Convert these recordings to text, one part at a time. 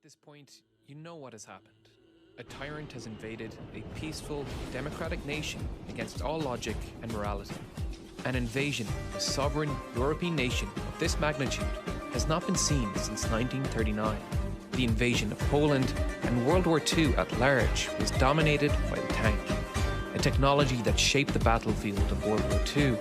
this point, you know what has happened. A tyrant has invaded a peaceful, democratic nation against all logic and morality. An invasion of a sovereign European nation of this magnitude has not been seen since 1939. The invasion of Poland and World War II at large was dominated by the tank, a technology that shaped the battlefield of World War II,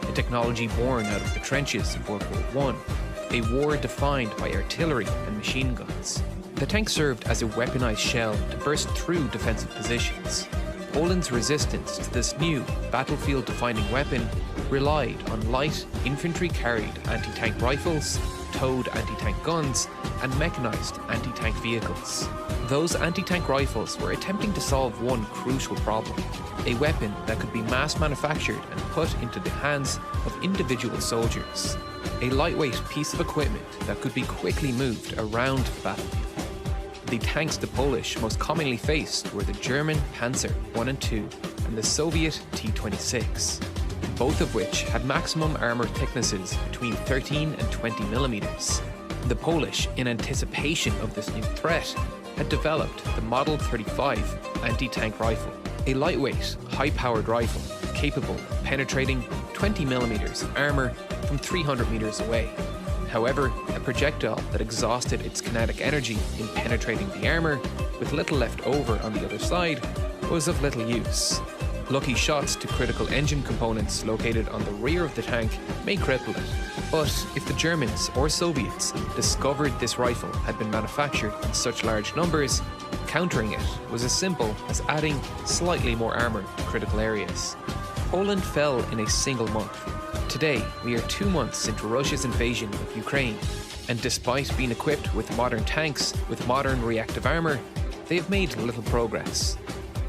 a technology born out of the trenches of World War I, a war defined by artillery and machine guns. The tank served as a weaponized shell to burst through defensive positions. Poland's resistance to this new battlefield-defining weapon relied on light infantry-carried anti-tank rifles, towed anti-tank guns, and mechanized anti-tank vehicles. Those anti-tank rifles were attempting to solve one crucial problem: a weapon that could be mass-manufactured and put into the hands of individual soldiers. A lightweight piece of equipment that could be quickly moved around the battlefield. The tanks the Polish most commonly faced were the German Panzer I and II and the Soviet T-26, both of which had maximum armour thicknesses between 13 and 20 millimeters. The Polish, in anticipation of this new threat, had developed the Model 35 anti-tank rifle, a lightweight, high-powered rifle capable of penetrating 20 millimeters of armour from 300 meters away. However, a projectile that exhausted its kinetic energy in penetrating the armour, with little left over on the other side, was of little use. Lucky shots to critical engine components located on the rear of the tank may cripple it, but if the Germans or Soviets discovered this rifle had been manufactured in such large numbers, countering it was as simple as adding slightly more armour to critical areas. Poland fell in a single month. Today, we are 2 months into Russia's invasion of Ukraine, and despite being equipped with modern tanks with modern reactive armour, they have made little progress.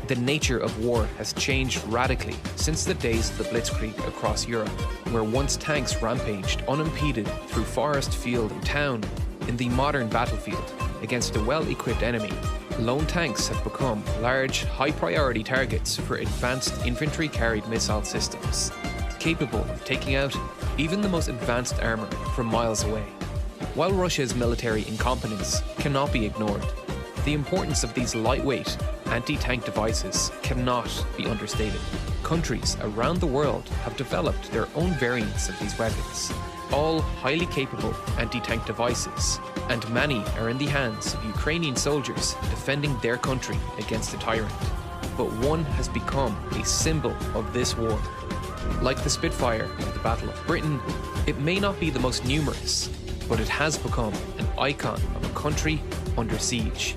The nature of war has changed radically since the days of the Blitzkrieg across Europe, where once tanks rampaged unimpeded through forest, field and town. In the modern battlefield, against a well-equipped enemy, lone tanks have become large, high-priority targets for advanced infantry-carried missile systems, capable of taking out even the most advanced armour from miles away. While Russia's military incompetence cannot be ignored, the importance of these lightweight anti-tank devices cannot be understated. Countries around the world have developed their own variants of these weapons, all highly capable anti-tank devices, and many are in the hands of Ukrainian soldiers defending their country against a tyrant. But one has become a symbol of this war. Like the Spitfire of the Battle of Britain, it may not be the most numerous, but it has become an icon of a country under siege.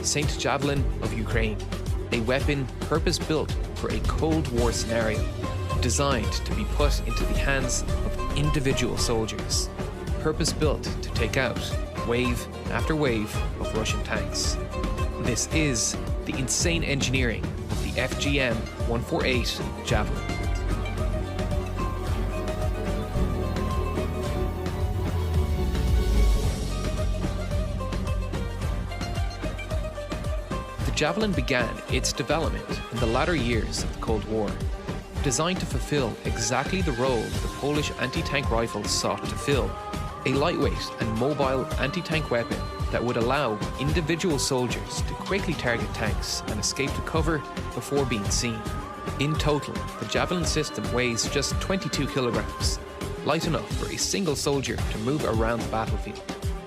St. Javelin of Ukraine, a weapon purpose-built for a Cold War scenario, designed to be put into the hands of individual soldiers, purpose-built to take out wave after wave of Russian tanks. This is the insane engineering of the FGM-148 Javelin. The Javelin began its development in the latter years of the Cold War, designed to fulfill exactly the role the Polish anti-tank rifles sought to fill, a lightweight and mobile anti-tank weapon that would allow individual soldiers to quickly target tanks and escape to cover before being seen. In total, the Javelin system weighs just 22 kilograms, light enough for a single soldier to move around the battlefield,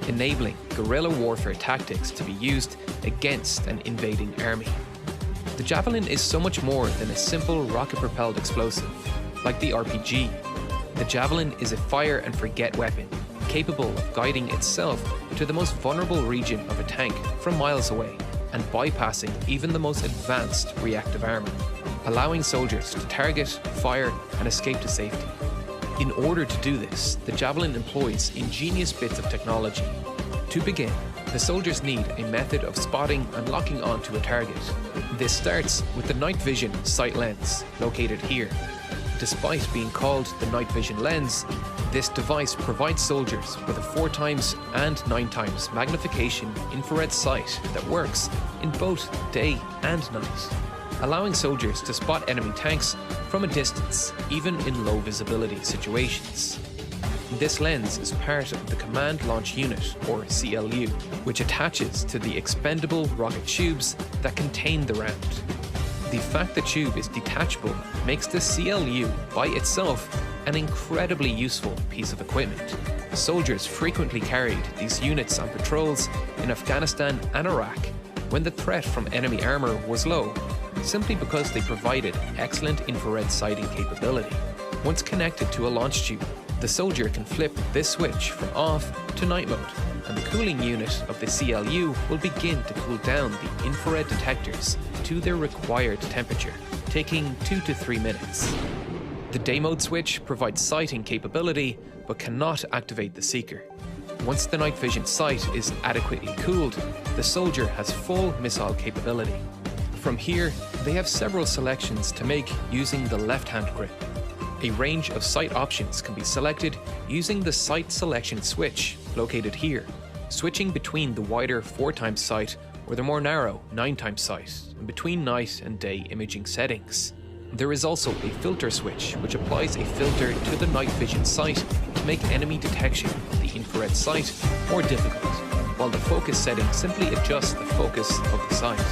enabling guerrilla warfare tactics to be used against an invading army. The Javelin is so much more than a simple rocket-propelled explosive, like the RPG. The Javelin is a fire-and-forget weapon, capable of guiding itself to the most vulnerable region of a tank from miles away, and bypassing even the most advanced reactive armour, allowing soldiers to target, fire, and escape to safety. In order to do this, the Javelin employs ingenious bits of technology. To begin, the soldiers need a method of spotting and locking onto a target. This starts with the night vision sight lens, located here. Despite being called the night vision lens, this device provides soldiers with a 4 times and 9 times magnification infrared sight that works in both day and night, allowing soldiers to spot enemy tanks from a distance, even in low visibility situations. This lens is part of the Command Launch Unit, or CLU, which attaches to the expendable rocket tubes that contain the round. The fact the tube is detachable makes the CLU by itself an incredibly useful piece of equipment. Soldiers frequently carried these units on patrols in Afghanistan and Iraq when the threat from enemy armour was low, simply because they provided excellent infrared sighting capability. Once connected to a launch tube, the soldier can flip this switch from off to night mode, and the cooling unit of the CLU will begin to cool down the infrared detectors to their required temperature, taking 2 to 3 minutes. The day mode switch provides sighting capability but cannot activate the seeker. Once the night vision sight is adequately cooled, the soldier has full missile capability. From here, they have several selections to make using the left-hand grip. A range of sight options can be selected using the sight selection switch located here, switching between the wider 4x sight or the more narrow 9x sight, and between night and day imaging settings. There is also a filter switch which applies a filter to the night vision sight to make enemy detection of the infrared sight more difficult, while the focus setting simply adjusts the focus of the sight.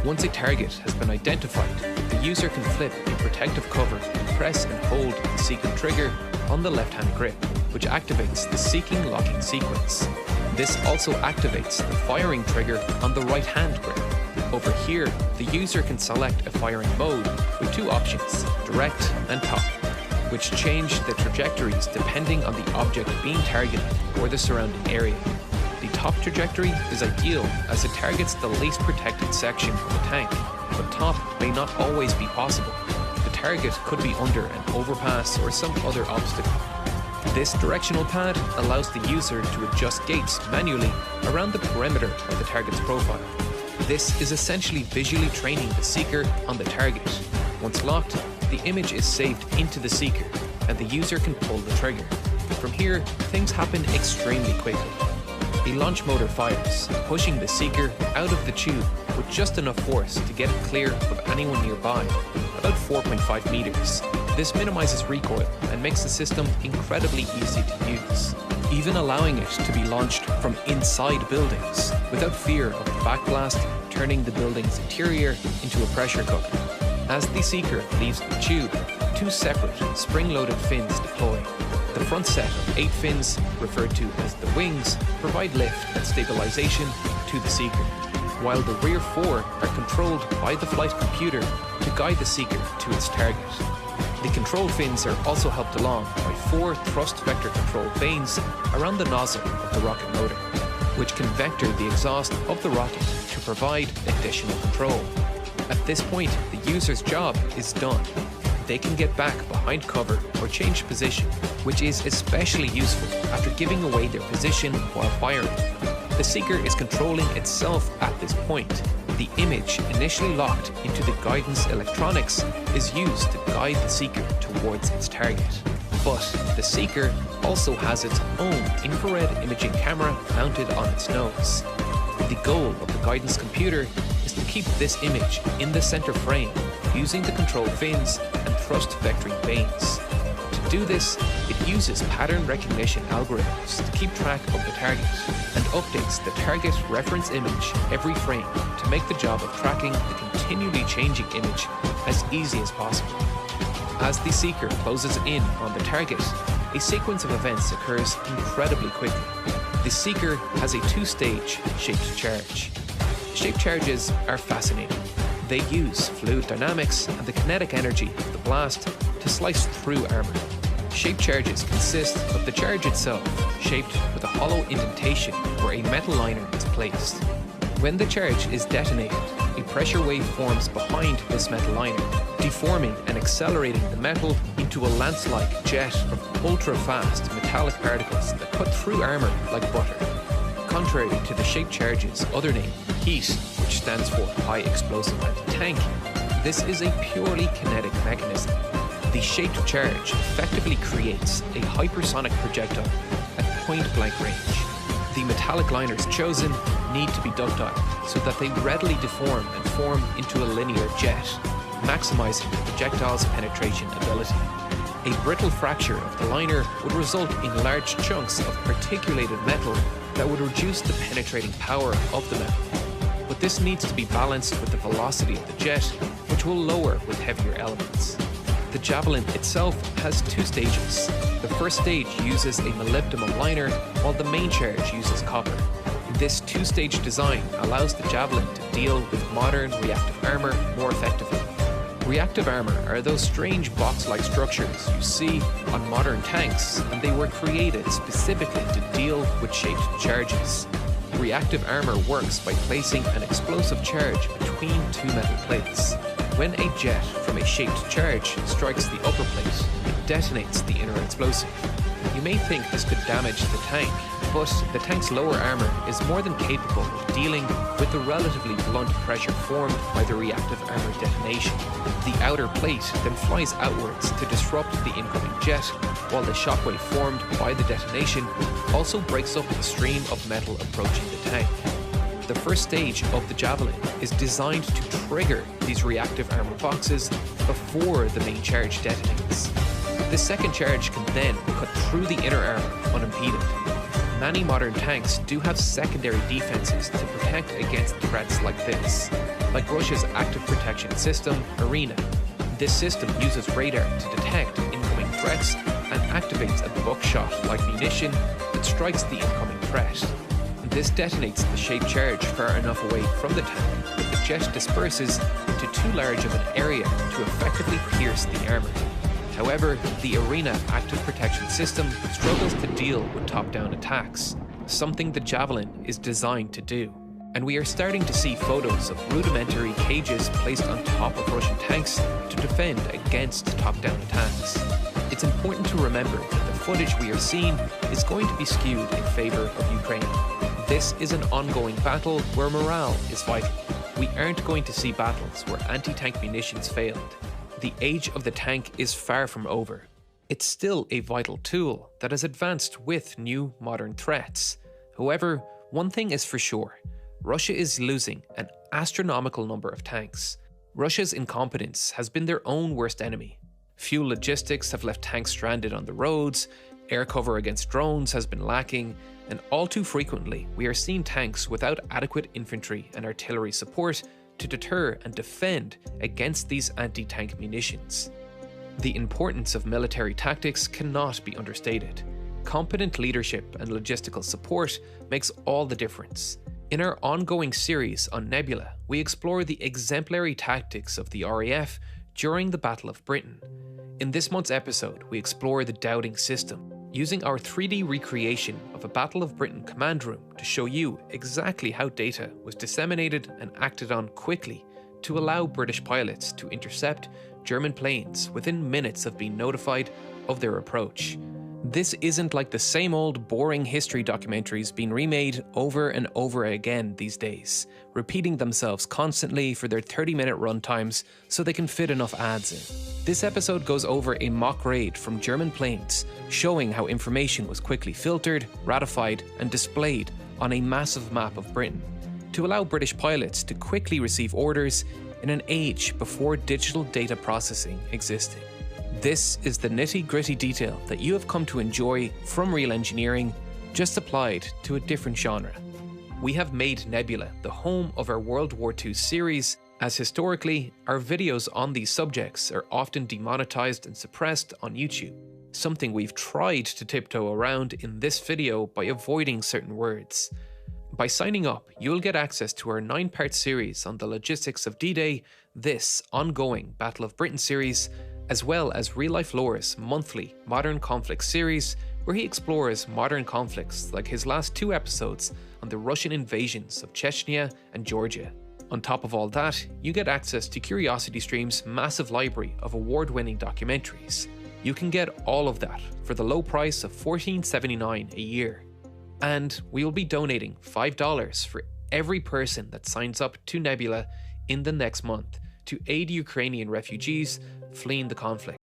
Once a target has been identified, the user can flip a protective cover and press and hold the seeking trigger on the left-hand grip, which activates the seeking locking sequence. This also activates the firing trigger on the right-hand grip. Over here, the user can select a firing mode with 2 options, direct and top, which change the trajectories depending on the object being targeted or the surrounding area. The top trajectory is ideal as it targets the least protected section of the tank, but top may not always be possible. The target could be under an overpass or some other obstacle. This directional pad allows the user to adjust gates manually around the perimeter of the target's profile. This is essentially visually training the seeker on the target. Once locked, the image is saved into the seeker, and the user can pull the trigger. From here, things happen extremely quickly. A launch motor fires, pushing the seeker out of the tube with just enough force to get it clear of anyone nearby, about 4.5 meters. This minimizes recoil and makes the system incredibly easy to use, even allowing it to be launched from inside buildings without fear of a backblast turning the building's interior into a pressure cooker. As the seeker leaves the tube, 2 separate spring-loaded fins deploy. The front set of 8 fins, referred to as the wings, provide lift and stabilization to the seeker, while the rear 4 are controlled by the flight computer to guide the seeker to its target. The control fins are also helped along by 4 thrust vector control vanes around the nozzle of the rocket motor, which can vector the exhaust of the rocket to provide additional control. At this point, the user's job is done. They can get back behind cover or change position, which is especially useful after giving away their position while firing. The seeker is controlling itself at this point. The image initially locked into the guidance electronics is used to guide the seeker towards its target. But the seeker also has its own infrared imaging camera mounted on its nose. The goal of the guidance computer is to keep this image in the center frame using the control fins and thrust vectoring vanes. To do this, it uses pattern recognition algorithms to keep track of the target and updates the target reference image every frame to make the job of tracking the continually changing image as easy as possible. As the seeker closes in on the target, a sequence of events occurs incredibly quickly. The seeker has a 2-stage shaped charge. Shaped charges are fascinating. They use fluid dynamics and the kinetic energy of the blast to slice through armor. Shaped charges consist of the charge itself, shaped with a hollow indentation where a metal liner is placed. When the charge is detonated, a pressure wave forms behind this metal liner, deforming and accelerating the metal into a lance-like jet of ultra-fast metallic particles that cut through armor like butter. Contrary to the shaped charge's other name, heat, which stands for high explosive anti-tank, this is a purely kinetic mechanism. The shaped charge effectively creates a hypersonic projectile at point-blank range. The metallic liners chosen need to be ductile so that they readily deform and form into a linear jet, maximizing the projectile's penetration ability. A brittle fracture of the liner would result in large chunks of particulated metal that would reduce the penetrating power of the metal. But this needs to be balanced with the velocity of the jet, which will lower with heavier elements. The javelin itself has two stages. The first stage uses a molybdenum liner, while the main charge uses copper. This two-stage design allows the javelin to deal with modern reactive armor more effectively. Reactive armor are those strange box-like structures you see on modern tanks, and they were created specifically to deal with shaped charges. Reactive armor works by placing an explosive charge between two metal plates. When a jet from a shaped charge strikes the upper plate, it detonates the inner explosive. You may think this could damage the tank, but the tank's lower armor is more than capable of dealing with the relatively blunt pressure formed by the reactive armor detonation. The outer plate then flies outwards to disrupt the incoming jet, while the shockwave formed by the detonation also breaks up the stream of metal approaching the tank. The first stage of the javelin is designed to trigger these reactive armor boxes before the main charge detonates. The second charge can then cut through the inner armor unimpeded. Many modern tanks do have secondary defenses to protect against threats like this, like Russia's active protection system, Arena. This system uses radar to detect incoming threats and activates a buckshot-like munition that strikes the incoming threat. This detonates the shaped charge far enough away from the tank that the jet disperses into too large of an area to effectively pierce the armor. However, the Arena active protection system struggles to deal with top-down attacks, something the Javelin is designed to do. And we are starting to see photos of rudimentary cages placed on top of Russian tanks to defend against top-down attacks. It's important to remember that the footage we are seeing is going to be skewed in favor of Ukraine. This is an ongoing battle where morale is vital. We aren't going to see battles where anti-tank munitions failed. The age of the tank is far from over. It's still a vital tool that has advanced with new modern threats. However, one thing is for sure. Russia is losing an astronomical number of tanks. Russia's incompetence has been their own worst enemy. Fuel logistics have left tanks stranded on the roads, air cover against drones has been lacking, and all too frequently we are seeing tanks without adequate infantry and artillery support to deter and defend against these anti-tank munitions. The importance of military tactics cannot be understated. Competent leadership and logistical support makes all the difference. In our ongoing series on Nebula, we explore the exemplary tactics of the RAF during the Battle of Britain. In this month's episode, we explore the Dowding system, using our 3D recreation of a Battle of Britain command room to show you exactly how data was disseminated and acted on quickly to allow British pilots to intercept German planes within minutes of being notified of their approach. This isn't like the same old boring history documentaries being remade over and over again these days, repeating themselves constantly for their 30-minute runtimes so they can fit enough ads in. This episode goes over a mock raid from German planes, showing how information was quickly filtered, ratified, and displayed on a massive map of Britain, to allow British pilots to quickly receive orders in an age before digital data processing existed. This is the nitty-gritty detail that you have come to enjoy from real engineering, just applied to a different genre. We have made Nebula the home of our World War II series, as historically, our videos on these subjects are often demonetized and suppressed on YouTube, something we've tried to tiptoe around in this video by avoiding certain words. By signing up, you'll get access to our 9-part series on the logistics of D-Day, this ongoing Battle of Britain series, as well as Real Life Lore's monthly Modern Conflicts series, where he explores modern conflicts like his last 2 episodes on the Russian invasions of Chechnya and Georgia. On top of all that, you get access to CuriosityStream's massive library of award-winning documentaries. You can get all of that for the low price of $14.79 a year. And we will be donating $5 for every person that signs up to Nebula in the next month to aid Ukrainian refugees fleeing the conflict.